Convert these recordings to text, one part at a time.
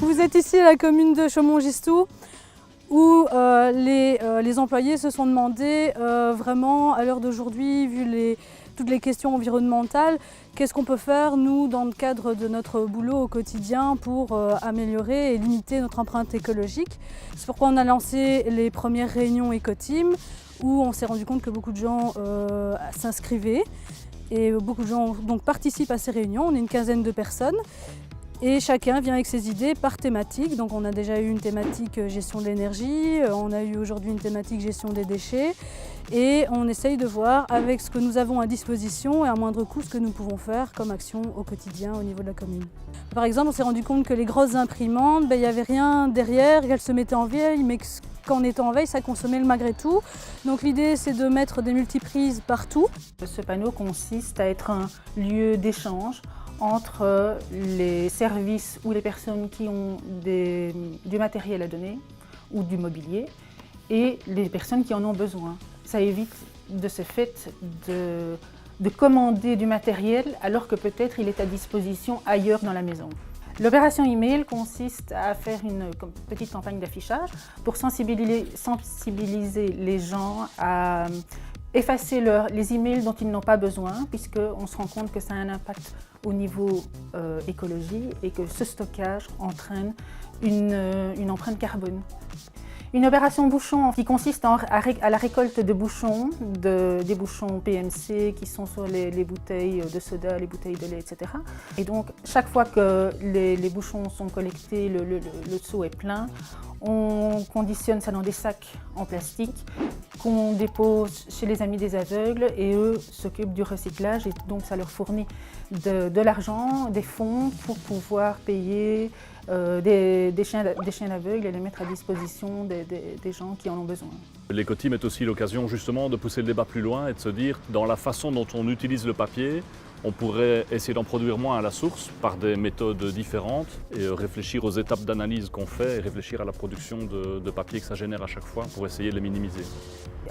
Vous êtes ici à la commune de Chaumont-Gistoux où les employés se sont demandé vraiment à l'heure d'aujourd'hui, vu toutes les questions environnementales, qu'est-ce qu'on peut faire nous dans le cadre de notre boulot au quotidien pour améliorer et limiter notre empreinte écologique. C'est pourquoi on a lancé les premières réunions éco-team où on s'est rendu compte que beaucoup de gens s'inscrivaient et beaucoup de gens donc participent à ces réunions. On est une quinzaine de personnes. Et chacun vient avec ses idées par thématique. Donc on a déjà eu une thématique gestion de l'énergie, on a eu aujourd'hui une thématique gestion des déchets. Et on essaye de voir avec ce que nous avons à disposition et à moindre coût ce que nous pouvons faire comme action au quotidien au niveau de la commune. Par exemple, on s'est rendu compte que les grosses imprimantes, il n'y avait rien derrière, qu'elles se mettaient en veille, mais qu'en étant en veille, ça consommait malgré tout. Donc l'idée, c'est de mettre des multiprises partout. Ce panneau consiste à être un lieu d'échange entre les services ou les personnes qui ont du matériel à donner ou du mobilier et les personnes qui en ont besoin. Ça évite de ce fait de commander du matériel alors que peut-être il est à disposition ailleurs dans la maison. L'opération email consiste à faire une petite campagne d'affichage pour sensibiliser les gens à effacer les emails dont ils n'ont pas besoin, puisqu'on se rend compte que ça a un impact au niveau écologie et que ce stockage entraîne une empreinte carbone. Une opération bouchon qui consiste à la récolte de bouchons, des bouchons PMC qui sont sur les bouteilles de soda, les bouteilles de lait, etc. Et donc chaque fois que les bouchons sont collectés, le seau est plein, on conditionne ça dans des sacs en plastique qu'on dépose chez les Amis des aveugles et eux s'occupent du recyclage et donc ça leur fournit de l'argent, des fonds pour pouvoir payer des chiens aveugles et les mettre à disposition des gens qui en ont besoin. L'éco-team est aussi l'occasion justement de pousser le débat plus loin et de se dire dans la façon dont on utilise le papier, on pourrait essayer d'en produire moins à la source par des méthodes différentes et réfléchir aux étapes d'analyse qu'on fait et réfléchir à la production de papier que ça génère à chaque fois pour essayer de les minimiser.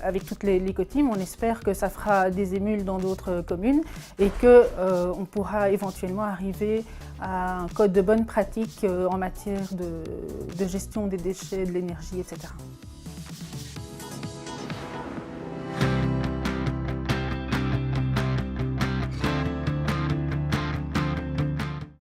Avec toutes les éco-teams, on espère que ça fera des émules dans d'autres communes et qu'on pourra éventuellement arriver à un code de bonne pratique en matière de gestion des déchets, de l'énergie, etc.